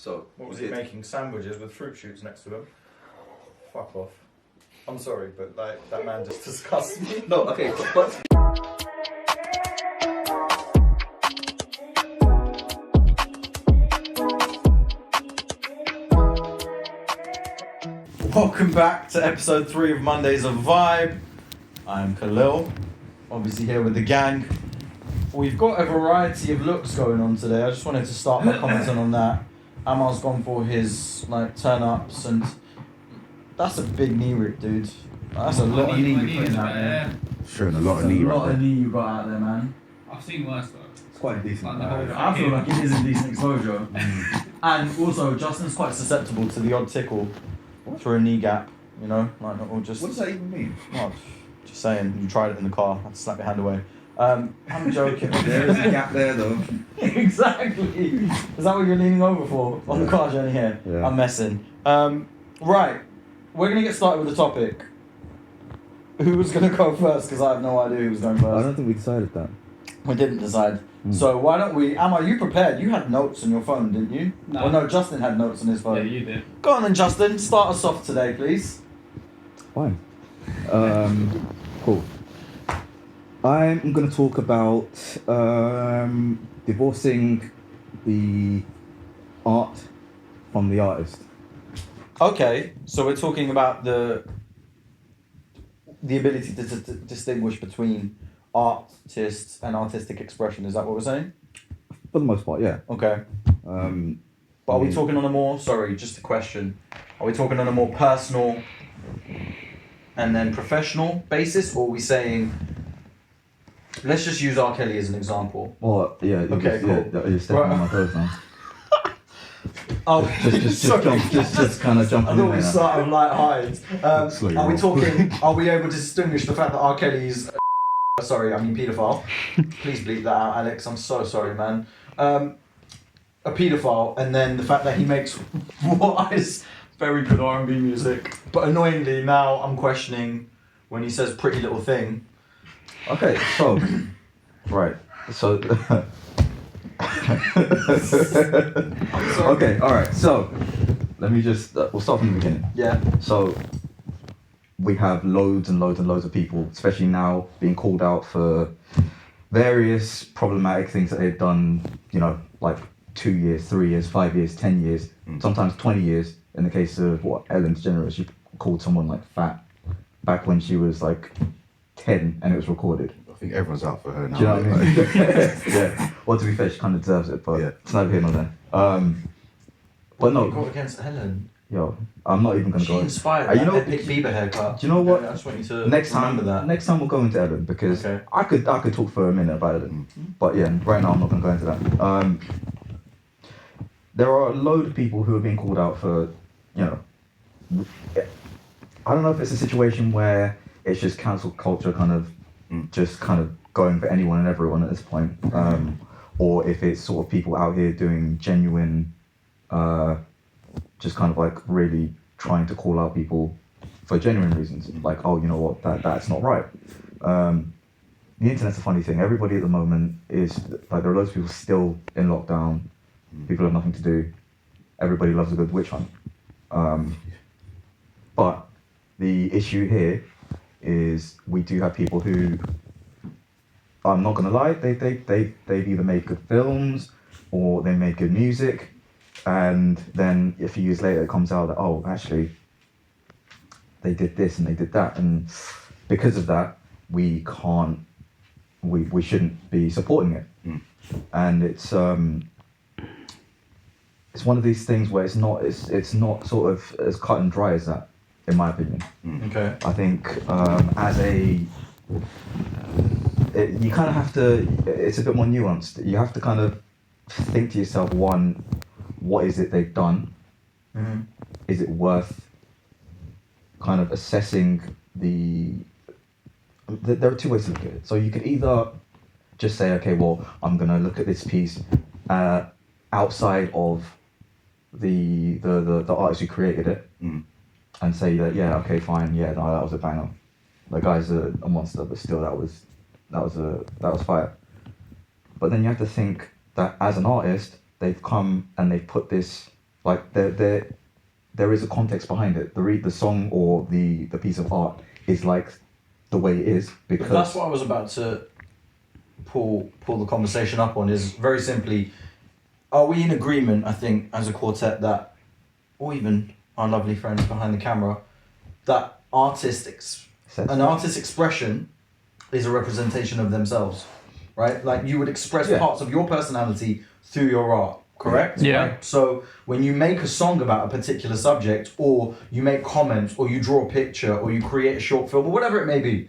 So what was he making? Sandwiches with fruit shoots next to him? Fuck off. I'm sorry, but like that man just disgusts me. No, okay, but welcome back to episode 3 of Mondays of Vibe. I'm Khalil, obviously here with the gang. We've got a variety of looks going on today. I just wanted to start by commenting on that. Amar's gone for his turn-ups, and that's a big knee rip, dude. That's a lot of knee you're putting out there. Showing a lot of knee right there. A right lot of knee you got out there, man. I've seen worse though. It's quite decent. I feel like it is a decent exposure. And also, Justin's quite susceptible to the odd tickle through a knee gap, you know? Like, or just, What does that even mean? well, just saying, you tried it in the car, I had to slap your hand away. I'm joking. There is a gap there though. Exactly. Is that what you're leaning over for on the car journey here? Yeah. I'm messing. Right, we're going to get started with the topic. Who was going to go first? Because I have no idea who was going I first. don't think we decided that. We didn't decide. So why don't we... Amar, you prepared? You had notes on your phone, didn't you? No. Oh no, Justin had notes on his phone. Yeah, you did. Go on then, Justin. Start us off today, please. Fine. Cool. I'm going to talk about divorcing the art from the artist. Okay, so we're talking about the ability to distinguish between artists and artistic expression. Is that what we're saying? For the most part, yeah. Okay. But are we talking on a more, sorry, just a question. Are we talking on a more personal and then professional basis, or are we saying, let's just use R. Kelly as an example. Well, yeah. Okay, cool. Yeah, you're stepping on my toes now. Oh, just kind of jump I in thought we there. started light highs. Slowly Are we roll. talking, are we able to distinguish the fact that R. Kelly's, sorry, I mean paedophile. Please bleep that out, Alex. I'm so sorry, man. A paedophile, and then the fact that he makes what is very good R&B music. But annoyingly, now I'm questioning when he says "Pretty Little Thing." Okay, so, right, so, okay, alright, so, let me just, we'll start from the beginning. Yeah. So, we have loads and loads and loads of people, especially now, being called out for various problematic things that they've done, you know, like 2 years, 3 years, 5 years, 10 years, sometimes 20 years. In the case of, Ellen DeGeneres, she called someone like fat back when she was like 10 and it was recorded. I think everyone's out for her now. Do you know what I mean? Yeah. Well, to be fair, she kind of deserves it, but Yeah. it's neither here nor there. But You no, go against Ellen. yo, I'm not even gonna She go. inspired You that know- epic Bieber haircut. Do you know what? I just want you to Next time, remember that. next time we'll go into Ellen because Okay. I could talk for a minute about Ellen, but yeah, right now I'm not gonna go into that. There are a load of people who are being called out for, you know, I don't know if it's a situation where it's just cancel culture kind of just kind of going for anyone and everyone at this point, or if it's sort of people out here doing genuine, just kind of like really trying to call out people for genuine reasons, like, oh, you know what, that's not right. The internet's a funny thing. Everybody at the moment is like, there are loads of people still in lockdown. People have nothing to do. Everybody loves a good witch hunt. But the issue here is we do have people who, I'm not gonna lie, they've either made good films or they made good music, and then a few years later it comes out that, oh, actually they did this and they did that, and because of that we shouldn't be supporting it. And it's one of these things where it's not sort of as cut and dry as that, in my opinion. Okay. I think you kind of have to, it's a bit more nuanced. You have to kind of think to yourself, one, what is it they've done? Mm-hmm. Is it worth kind of assessing there are two ways to look at it. So you could either just say, okay, well, I'm going to look at this piece outside of the artist who created it, and say that, yeah, okay, fine, yeah, no, that was a banger. The guy's a monster, but still, that was fire. But then you have to think that as an artist, they've come and they've put this Like there is a context behind it. The song or the piece of art is like the way it is because That's what I was about to pull the conversation up on. Is very simply, are we in agreement? I think as a quartet that, or even our lovely friends behind the camera, that an artist's expression is a representation of themselves, right? Like you would express parts of your personality through your art, correct? Yeah. Right? So when you make a song about a particular subject, or you make comments, or you draw a picture, or you create a short film, or whatever it may be,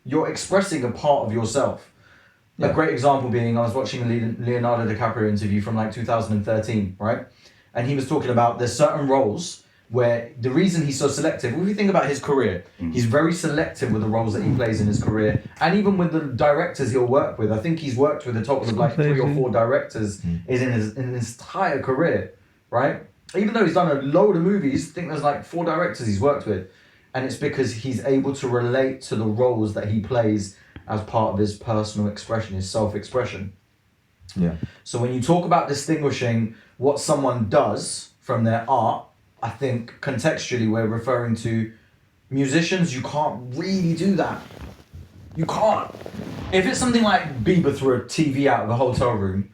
you're expressing a part of yourself. A great example being, I was watching a Leonardo DiCaprio interview from like 2013, right? And he was talking about there's certain roles where the reason he's so selective, if you think about his career, he's very selective with the roles that he plays in his career, and even with the directors he'll work with. I think he's worked with a total of like 3 or 4 directors in his entire career, right? Even though he's done a load of movies, I think there's like 4 directors he's worked with, and it's because he's able to relate to the roles that he plays as part of his personal expression, his self-expression. Yeah. So when you talk about distinguishing what someone does from their art, I think contextually we're referring to musicians. You can't really do that. You can't. If it's something like Bieber threw a TV out of a hotel room,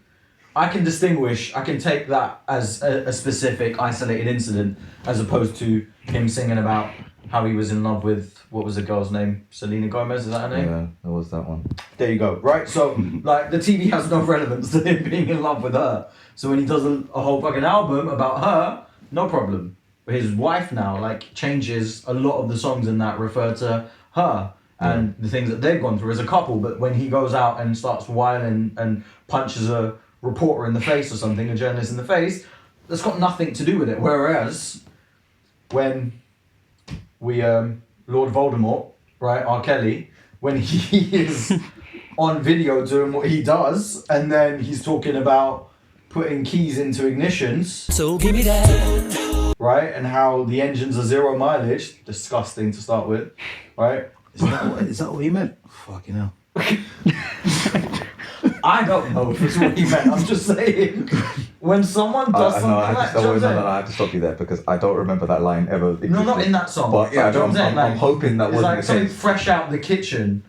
I can distinguish, I can take that as a specific isolated incident as opposed to him singing about how he was in love with, what was the girl's name? Selena Gomez, is that her name? Yeah, that was that one. There you go, right? So, like, the TV has no relevance to him being in love with her. So when he does a whole fucking album about her, no problem. But his wife now, like, changes a lot of the songs in that refer to her and the things that they've gone through as a couple. But when he goes out and starts whining and punches a reporter in the face or something, a journalist in the face, that's got nothing to do with it. Whereas, when we, Lord Voldemort, right, R. Kelly, when he is on video doing what he does, and then he's talking about putting keys into ignitions. So give me that. Right, and how the engines are 0 mileage. Disgusting to start with, right? Is that what he meant? Fucking hell. I don't know if it's what he meant. I'm just saying, when someone does something like that, I have to stop you there because I don't remember that line ever existing. No, not in that song. But Yeah, I'm hoping that it's wasn't like the something case. fresh out the kitchen.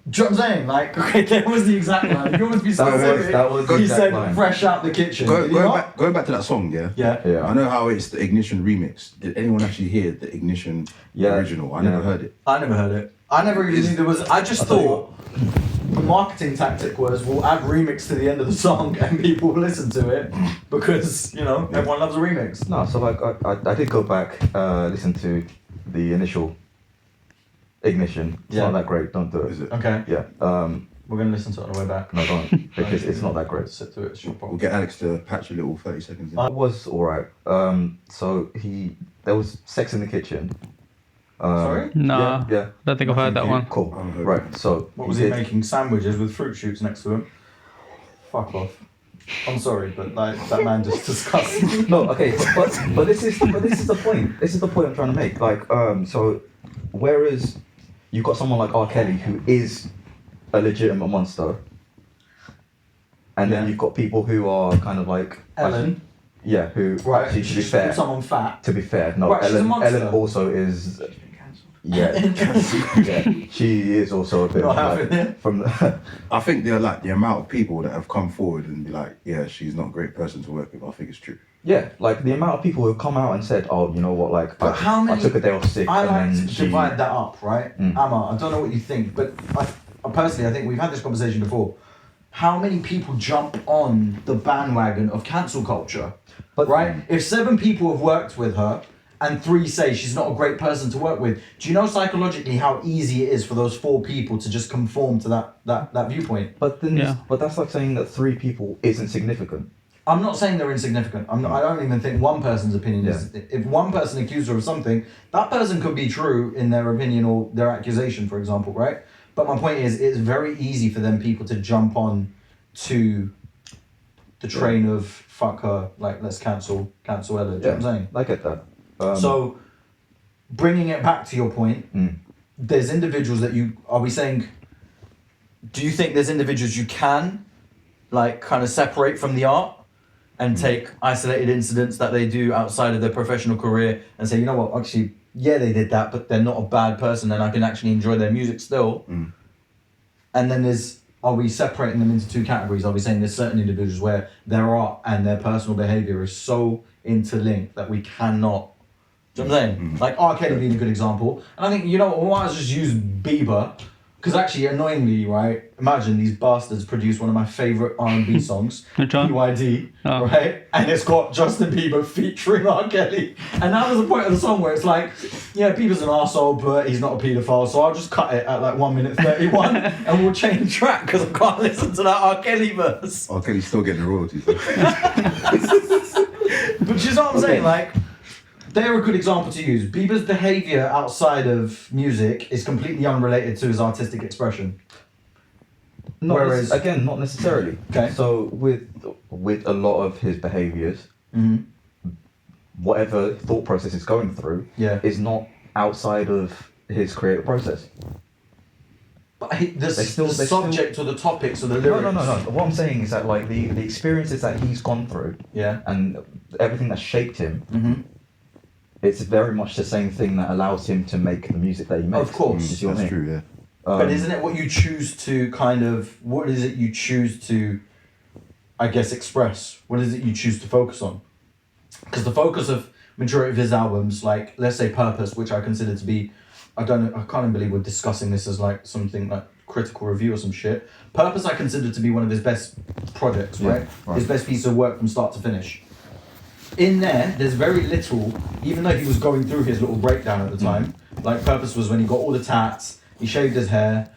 Do you know what I'm saying? Like, okay, that was the exact line. You always be specific. That was the He exact said line. fresh out the kitchen. Did he not? Going back to that song, yeah? Yeah. I know how it's the Ignition remix. Did anyone actually hear the Ignition original? I never heard it. I never heard it. I never even knew there was. I just thought the marketing tactic was we'll add remix to the end of the song and people will listen to it because, you know, everyone loves a remix. No, so like I did go back, listen to the initial Ignition. It's not that great. Don't do it. Is it? Okay. Yeah. We're going to listen to it on the way back. No, don't because it's not that great. Sit through it. It's your We'll problem. get Alex to patch a little 30 seconds in. It was alright. So there was sex in the kitchen. Sorry? Nah, Yeah. don't think I've heard that one. Cool. I haven't heard Right. So What was he making? Sandwiches with fruit shoots next to him? Fuck off. I'm sorry, but like that man just disgusts me. No, okay, but this is the point. This is the point I'm trying to make. Like, so whereas you've got someone like R. Kelly who is a legitimate monster, and then you've got people who are kind of like Ellen. Yeah, who Right. actually to be She's fair. someone fat. To be fair, no, Right, she's a monster. Ellen also is. Yeah, yeah, she is also a bit Not of having it. from the, I think they're like the amount of people that have come forward and be like, yeah, she's not a great person to work with. I think it's true. yeah, like the amount of people who have come out and said, oh, you know what, like But how many? I took a day off sick I and like then to she divide that up, right? Amar, I don't know what you think, but I personally, I think we've had this conversation before. How many people jump on the bandwagon of cancel culture? But- right? If 7 people have worked with her and 3 say she's not a great person to work with, do you know psychologically how easy it is for those 4 people to just conform to that viewpoint? But then, Yeah. but that's like saying that 3 people isn't significant. I'm not saying they're insignificant. I don't even think one person's opinion is. If one person accused her of something, that person could be true in their opinion or their accusation, for example, right? But my point is, it's very easy for them people to jump on to the train of fuck her, like let's cancel Ella. Do you know what I'm saying? I get that. So, bringing it back to your point, there's individuals that are we saying, do you think there's individuals you can, like, kind of separate from the art? and take isolated incidents that they do outside of their professional career and say, you know what, actually, yeah, they did that, but they're not a bad person and I can actually enjoy their music still. And then are we separating them into two categories? Are we saying there's certain individuals where their art and their personal behaviour is so interlinked that we cannot, do you know what I'm saying? Like R. Kelly being a good example. And I think, you know what, we might as well just use Bieber. Because actually, annoyingly, right, imagine these bastards produced one of my favourite R&B songs, P.Y.D, right? And it's got Justin Bieber featuring R. Kelly. And that was the point of the song where it's like, yeah, Bieber's an arsehole, but he's not a paedophile, so I'll just cut it at like 1 minute 31 and we'll change track because I can't listen to that R. Kelly verse. R. Kelly's still getting the royalties. But you know what I'm saying? Like, they're a good example to use. Bieber's behaviour outside of music is completely unrelated to his artistic expression. Whereas, again, not necessarily. Okay. So with a lot of his behaviours, whatever thought process he's going through is not outside of his creative process. But the subject or the topics or the lyrics. No. What I'm saying is that like the experiences that he's gone through, and everything that shaped him. It's very much the same thing that allows him to make the music that he makes. Of course. That's true, yeah. But isn't it what you choose to what is it you choose to, I guess, express? What is it you choose to focus on? Because the focus of majority of his albums, like, let's say Purpose, which I consider to be, I can't even believe we're discussing this as like something like critical review or some shit. Purpose I consider to be one of his best projects, right? His best piece of work from start to finish. In there's very little, even though he was going through his little breakdown at the time, like Purpose was when he got all the tats, he shaved his hair,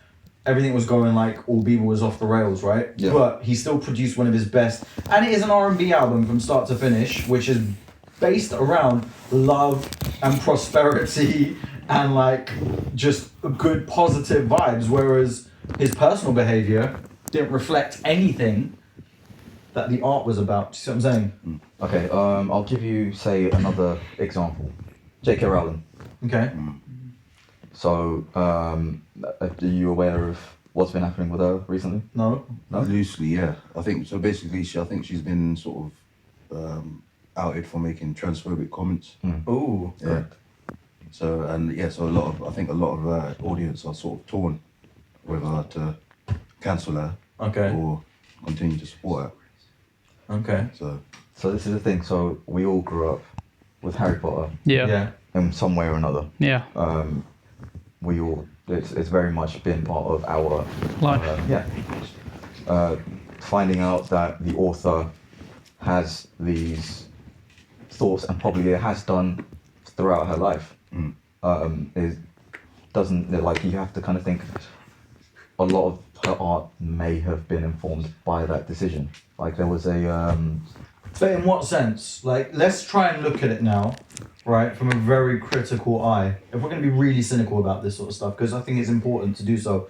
everything was going like all Bieber was off the rails, right? Yeah. But he still produced one of his best, and it is an R&B album from start to finish, which is based around love and prosperity and like just good positive vibes, whereas his personal behaviour didn't reflect anything that the art was about. See what I'm saying? Okay, I'll give you, say, another example. J.K. Rowling. Okay. So, are you aware of what's been happening with her recently? No? Loosely, yeah. I think so. Basically, I think she's been sort of outed for making transphobic comments. Ooh. Yeah. Correct. So so a lot of audience are sort of torn whether to cancel her or continue to support her. Okay. So this is the thing. So we all grew up with Harry Potter. Yeah. In some way or another. Yeah. It's very much been part of our life. Finding out that the author has these thoughts and probably has done throughout her life. You have to kind of think a lot of her art may have been informed by that decision. Like there was a But in what sense? Like, let's try and look at it now, right, from a very critical eye. If we're going to be really cynical about this sort of stuff, because I think it's important to do so.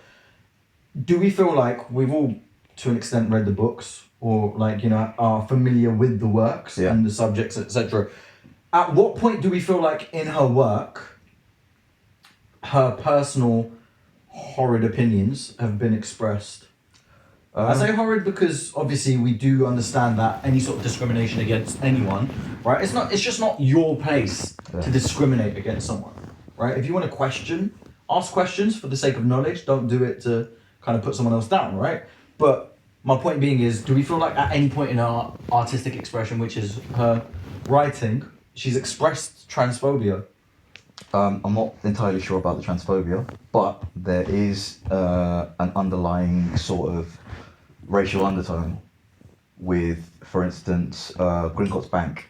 Do we feel like we've all, to an extent, read the books, or like, you know, are familiar with the works and the subjects, etc.? At what point do we feel like in her work, her personal horrid opinions have been expressed? I say horrid because obviously we do understand that any sort of discrimination against anyone, right? It's just not your place to discriminate against someone, right? If you want to ask questions for the sake of knowledge, don't do it to kind of put someone else down, right? But my point being is, do we feel like at any point in our artistic expression, which is her writing, she's expressed transphobia? I'm not entirely sure about the transphobia, but there is an underlying sort of racial undertone with, for instance, Gringotts Bank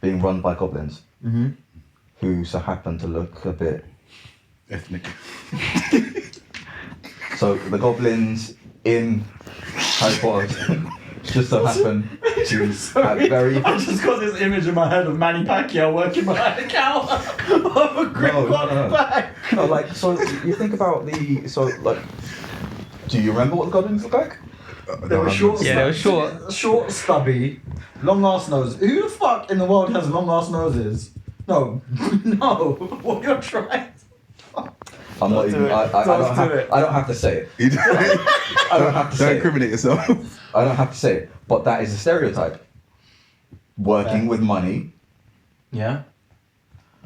being run by goblins who so happen to look a bit ethnic. So the goblins in Harry Potter just so happen to have very... I've just got this image in my head of Manny Pacquiao working behind the counter of a Gringotts Bank. No, like, so you think about do you remember what the goblins look like? They were short. Yeah, they were short. Short, stubby, long ass nose. Who the fuck in the world has long ass noses? No. What you're trying. I'm not even. I don't have to say it. I don't have to say Don't it. incriminate yourself. I don't have to say it. But that is a stereotype. working with money. Yeah.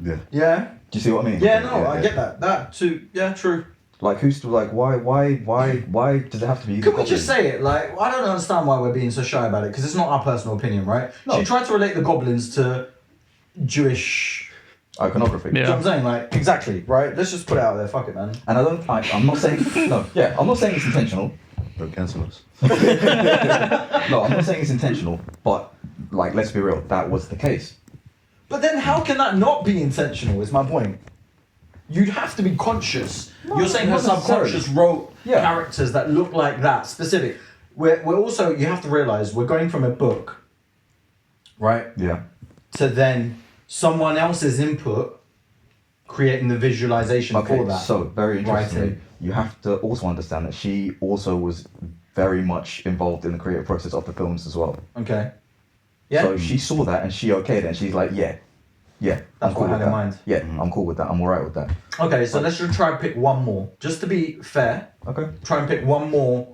Yeah. Yeah. Do you see what I mean? Yeah, no, I get that. That too. Yeah, true. Like, who's to, like, why does it have to be? Can we just say it? Like, I don't understand why we're being so shy about it, because it's not our personal opinion, right? No. She tried to relate the goblins to Jewish iconography. You know what I'm saying? Like, exactly, right? Let's just put it out there. Fuck it, man. And I'm not saying, I'm not saying it's intentional. Don't cancel us. No, I'm not saying it's intentional, but, like, let's be real, that was the case. But then how can that not be intentional, is my point. You'd have to be conscious. No, You're saying her not necessarily. subconscious wrote Yeah. characters that look like that, specific. We're also, you have to realise, we're going from a book, right? Yeah. To then someone else's input creating the visualization for that. So very interesting. Writing. You have to also understand that she also was very much involved in the creative process of the films as well. Okay. Yeah. So she saw that and she okayed it and she's like, yeah, That's I'm cool what I with had in that. mind. Yeah, I'm cool with that. I'm alright with that. Okay, so let's just try and pick one more. Just to be fair, Okay. try and pick one more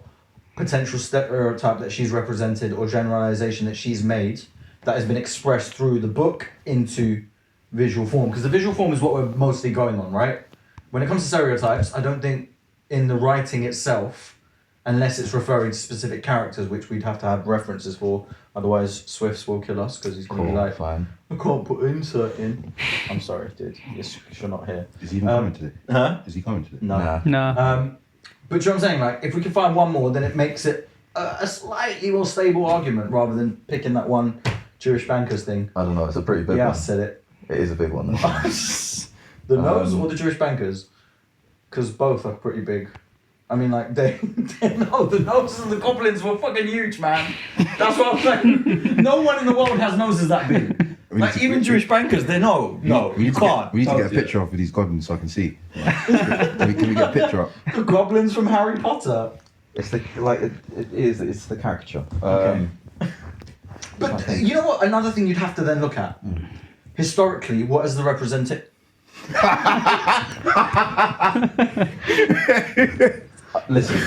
potential stereotype that she's represented or generalization that she's made that has been expressed through the book into visual form. Because the visual form is what we're mostly going on, right? When it comes to stereotypes, I don't think in the writing itself, unless it's referring to specific characters, which we'd have to have references for, otherwise Swifts will kill us because he's going to be like, fine. I can't put insert in. I'm sorry, dude. You're not here. Is he even coming today? Huh? Is he coming today? No. No. But you know what I'm saying? Like, if we can find one more, then it makes it a slightly more stable argument rather than picking that one Jewish bankers thing. I don't know, it's a pretty big Yeah, I one. said it. It is a big one. The nose or the Jewish bankers? Because both are pretty big. I mean, like, no, the noses of the goblins were fucking huge, man. That's what I'm saying. No one in the world has noses that big. Like, even Jewish bankers, they know. No, you can't. We need to get a picture of these goblins so I can see. Can we get a picture up? The goblins from Harry Potter. It's the it's the caricature. Okay. But you know what? Another thing you'd have to then look at. Historically, what is the representation? Listen,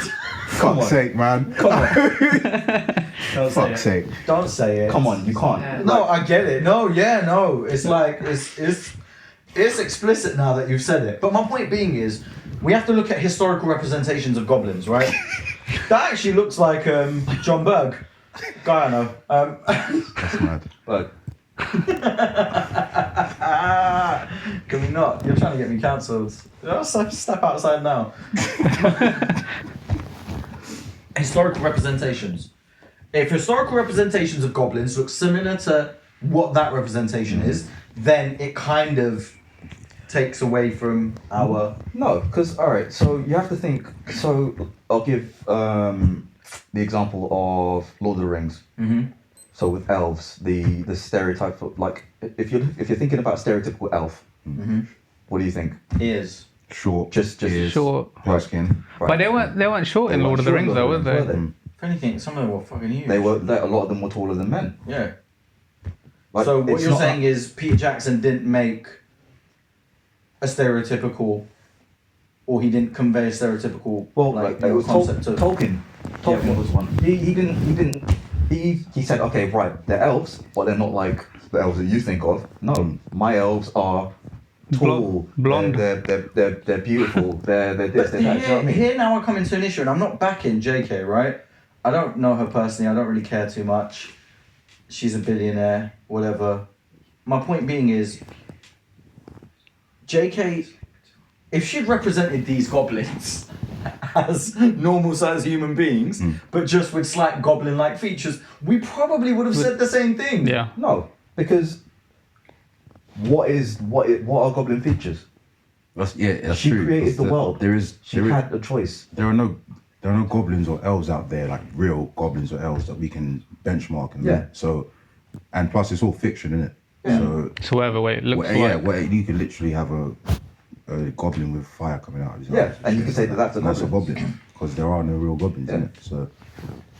come on. Fuck's sake, man. Come on. Fuck's sake. Don't say it. Come on, you can't. No, I get it. No, yeah, no. It's like it's explicit now that you've said it. But my point being is, we have to look at historical representations of goblins, right? That actually looks like John Berg, guy I know. That's mad. But Can we not? You're trying to get me cancelled. I'll step outside now. Historical representations. If historical representations of goblins look similar to what that representation is, then it kind of takes away from our... no, because alright, so you have to think. So I'll give the example of Lord of the Rings. Mm-hmm. So with elves, the stereotype of, like, if you're thinking about stereotypical elf, what do you think? Ears. Short. Just ears, Short. Pale skin. Right. But they weren't short in Lord of the Rings though, were they? If anything, some of them were fucking huge. They were. A lot of them were taller than men. Yeah. Like, So what it's you're not saying is Peter Jackson didn't make a stereotypical, or he didn't convey a stereotypical like it was concept of... Tolkien. Tolkien was one. He said, okay, right, they're elves, but they're not like the elves that you think of. No, my elves are tall, blonde. They're beautiful. They're this, they're that. Do you know what I mean? Here now I come into an issue, and I'm not backing J.K. Right? I don't know her personally. I don't really care too much. She's a billionaire, whatever. My point being is, J.K. If she'd represented these goblins as normal sized human beings, but just with slight goblin-like features, we probably would have said the same thing. Yeah. No, because what are goblin features? That's She true. created the world. She There had a choice. are no goblins or elves out there, like real goblins or elves that we can benchmark and Yeah. So, and plus it's all fiction, isn't it? Yeah. So whatever way it looks you could literally have a goblin with fire coming out of his eyes. Yeah, and you can say that that's a That's a goblin. goblin because there are no real goblins in Yeah. it. So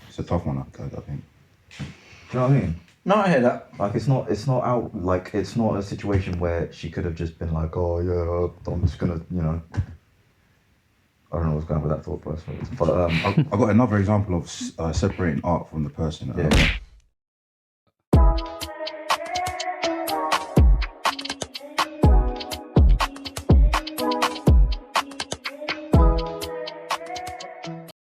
it's a tough one, I think. Do you know what I mean? No, I hear that. Like it's not out, like it's not a situation where she could have just been like, oh yeah, I'm just gonna, I don't know what's going on with that thought process, but I've got another example of separating art from the person. Yeah.